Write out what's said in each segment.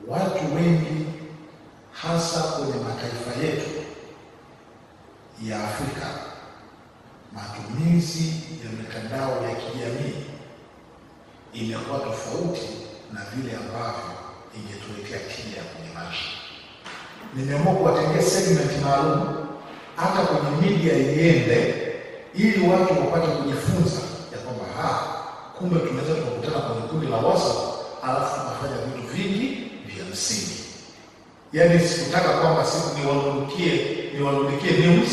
watu wengi hasa kwenye mataifa yetu ya Afrika, matumizi ya mitandao ya kijamii imekuwa tofauti na vile ambavyo ingetuletea tija kwenye maisha. Nimeamua kuwatengea segment maalum hata kwenye media iende, ili watu wapate kujifunza ya kwamba kumbe tunaweza kukutana kwenye kundi la WhatsApp alafu tunafanya vitu vingi vya msingi. Yaani sikutaka kwamba siku niwalundikie news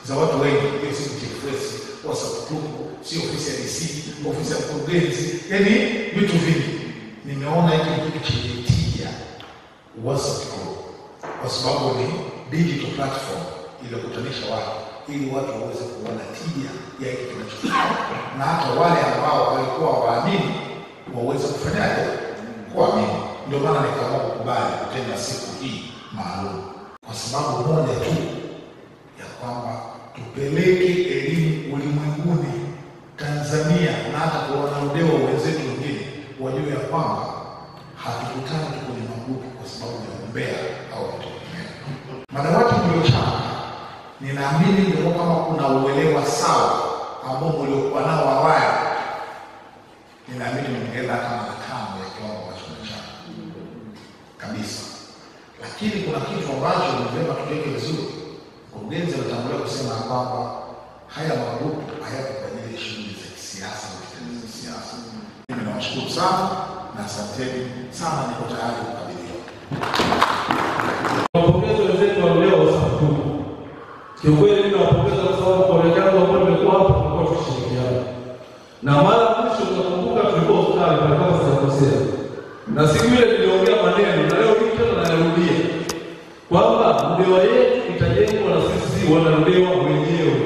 za watu wengi, hiyo si TFS, WhatsApp group, si ofisi ya DC, ofisi ya mkurugenzi, yaani vitu vingi. Nimeona hiki kitu chenye tija WhatsApp group, kwa sababu ni digital platform iliyokutanisha watu, ili watu waweze kuona tija ya hiki kinachofanya, na hata wale ambao walikuwa waamini waweze kufanyaje kuamini. Ndio maana nikaamua kukubali kutenga siku hii maalum, kwa sababu moja tu ya kwamba tupeleke elimu ulimwenguni, Tanzania, na hata kwa wanaodewa wenzetu wengine wajue ya kwamba hatukutani kwenye magrupu kwa sababu ya umbea au vitu vingine. Madawati mliochanga, ninaamini ndio kama kuna uelewa sawa ambao mliokuwa nao awali, ninaamini mngeenda kama tano ya kiwango ambacho mliochanga kabisa. Lakini kuna kitu ambacho ni vyema tuweke vizuri. Mkurugenzi alitangulia kusema kwamba haya magrupu hayapo kwa ajili ya shughuli za kisiasa na kutengeneza siasa. Mimi nawashukuru sana na asanteni sana, niko tayari kukabiliwa. Nawapongeza wenzetu wa leo sababu kiukweli mimi nawapongeza kwa sababu kwa wale ambao nimekuwa hapa kwa kushirikiana. Na mara mwisho tunakumbuka tulikuwa hospitali kwa kama sijakosea. Na siku ile niliongea maneno na leo hii tena narudia kwamba Ludewa yetu itajengwa na sisi wanaludewa wenyewe.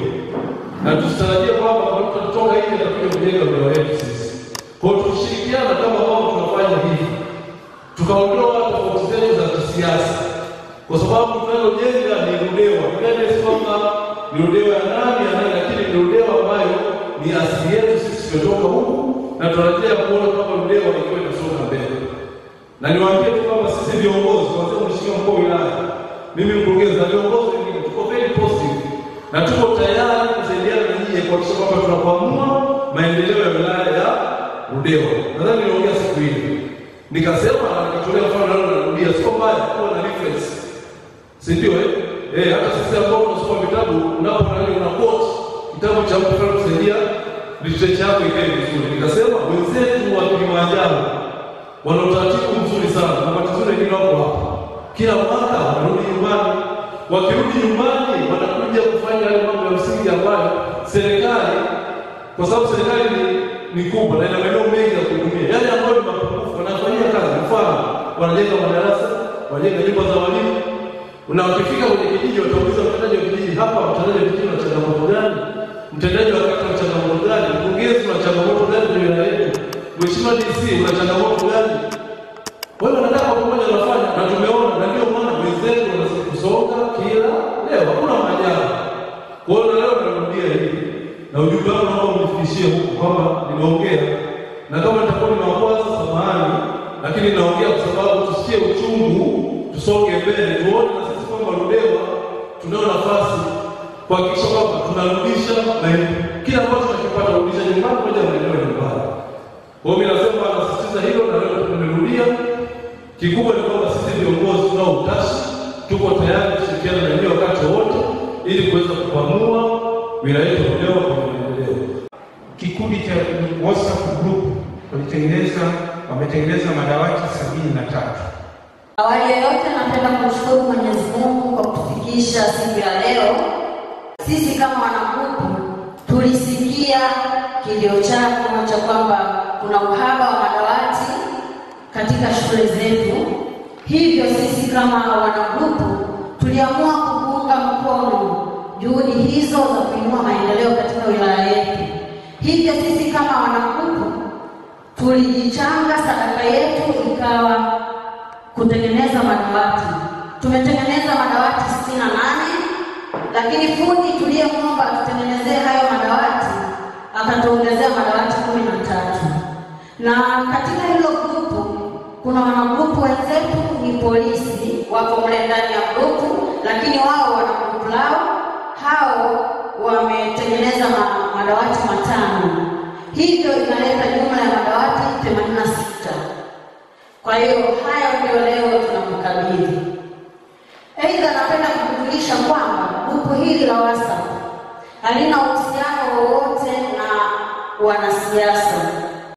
Na tusitarajie kwamba mtu kutoka nje atakuja kujenga Ludewa yetu sisi. Kwa hiyo tushirikiane kama wao tunafanya hivi. Tukaondoa tofauti zetu za kisiasa. Kwa sababu tunalojenga ni Ludewa. Yaani si kwamba ni Ludewa ya nani, lakini ni Ludewa ambayo ni asili yetu sisi tumetoka huku, na tunatarajia kuona kama Ludewa ikiwa inasonga mbele. Na niwaambie tu kwamba sisi viongozi, kwanza mheshimiwa mkuu wa wilaya, mimi mkurugenzi na viongozi wengine tuko very positive na tuko tayari kusaidiana na nyinyi kuhakikisha kwamba tunakwamua maendeleo ya wilaya ya Ludewa. Nadhani niliongea siku ile. Nikasema na nikatolea mfano na narudia, sio mbaya kuwa na reference. Si ndio hata sisi ambao tunasoma vitabu unapoangalia una quote kitabu cha mtu fulani kusaidia literature yako ikae vizuri. Nikasema wenzetu wa Kilimanjaro wana utaratibu mzuri sana, na matatizo mengine wako hapa. Kila mwaka wanarudi nyumbani. Wakirudi nyumbani wanakuja kufanya yale mambo ya msingi ambayo serikali, kwa sababu serikali ni kubwa na ina maeneo mengi ya kuhudumia. Yale ambayo ni mapungufu wanafanyia kazi. Mfano, wanajenga madarasa, wanajenga nyumba za walimu. Unapofika kwenye kijiji watauliza mtendaji wa kijiji, hapa mtendaji wa kijiji ana changamoto gani? Mtendaji wa kata ana changamoto gani? Mkurugenzi ana changamoto gani kwenye wilaya yetu? Mheshimiwa DC una changamoto gani? Wewe unataka pamoja nafanya, na tumeona, na ndio maana wenzetu wanasonga kila leo, hakuna maajabu. Kwa hiyo leo narudia hivi, na ujumbe wangu naomba mnifikishie huko kwamba nimeongea, na kama nitakuwa nimewakwaza samahani, lakini naongea kwa sababu tusikie uchungu, tusonge mbele, tuone na sisi kwamba Ludewa tunao nafasi kuhakikisha kwamba tunarudisha kila ambacho tunakipata kurudisha nyumbani moja na maendeleo nyumbani. Kwa hiyo mimi nasema nasisitiza hilo, na leo tumerudia. Kikubwa ni kwamba sisi viongozi tunao utashi, tuko tayari kushirikiana na nyinyi wakati wote ili kuweza kupanua wilaya yetu Ludewa kwa maendeleo. Kikundi cha WhatsApp group wametengeneza madawati 73. Awali ya yote napenda kumshukuru Mwenyezi Mungu kwa kutufikisha siku ya leo. Sisi kama wanagrupu tulisikia kilio chako cha kwamba kuna uhaba wa madawati katika shule zetu. Hivyo sisi kama wanagrupu tuliamua kuunga mkono juhudi hizo za kuinua maendeleo katika wilaya yetu. Hivyo sisi kama wanagrupu tulijichanga, sadaka yetu ikawa kutengeneza madawati. Tumetengeneza madawati 68, lakini fundi tuliyemwomba tutengenezee hayo madawati akatuongezea madawati 13. Na katika hilo grupu kuna wanagrupu wenzetu ni polisi wako mle ndani ya grupu, lakini wao wana grupu lao. Hao wametengeneza madawati 5. Hivyo inaleta jumla ya madawati 86. Kwa hiyo hayo ndio leo tunamkabidhi. Aidha, napenda kukujulisha kwamba grupu hili la WhatsApp halina uhusiano wowote na wanasiasa.